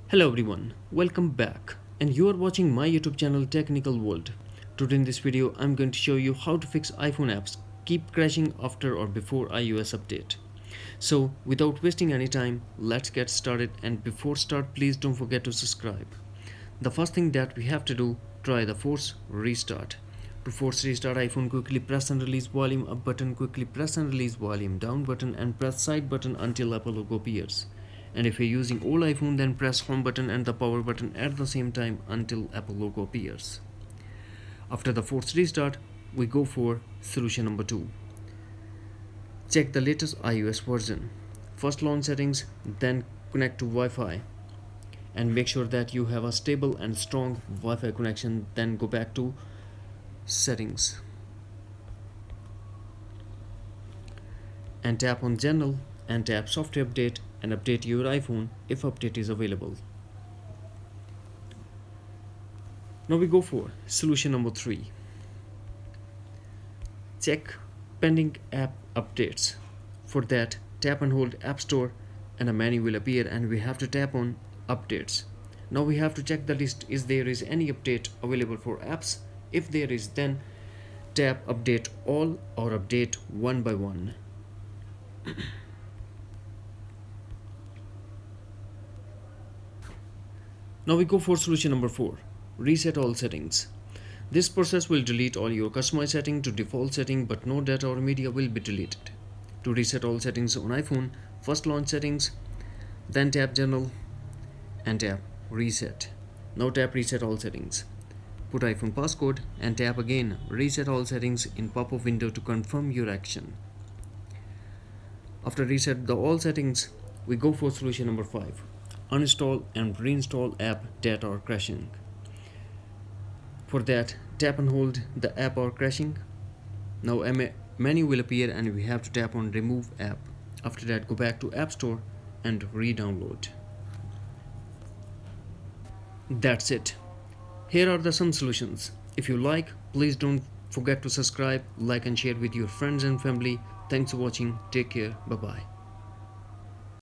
Hello everyone, welcome back, and you are watching my YouTube channel Technical World. Today in this video I'm going to show you how to fix iPhone apps keep crashing after or before iOS update. So without wasting any time, let's get started, and before start please don't forget to subscribe. The first thing that we have to do, try the force restart. To force restart iPhone, quickly press and release volume up button, quickly press and release volume down button, and press side button until Apple logo appears. And if you're using old iPhone, then press home button and the power button at the same time until Apple logo appears. After the force restart, we go for solution number 2. Check the latest iOS version. First launch settings, then connect to Wi-Fi. And make sure that you have a stable and strong Wi-Fi connection, then go back to settings. And tap on general and tap software update and update your iPhone if update is available. Now we go for solution number 3. Check pending app updates. For that, tap and hold App Store and a menu will appear, and we have to tap on updates. Now we have to check the list if there is any update available for apps. If there is, then tap update all or update one by one. Now we go for solution number 4. Reset all settings. This process will delete all your customized setting to default setting, but no data or media will be deleted. To reset all settings on iPhone, first launch settings, then tap general and tap reset. Now tap reset all settings. Put iPhone passcode and tap again reset all settings in pop-up window to confirm your action. After reset the all settings, we go for solution number 5. Uninstall and reinstall app that are crashing. For that, tap and hold the app are crashing. Now a menu will appear and we have to tap on remove app. After that, go back to App Store and re-download. That's it. Here are some solutions. If you like, please don't forget to subscribe, like and share with your friends and family. Thanks for watching. Take care. Bye bye.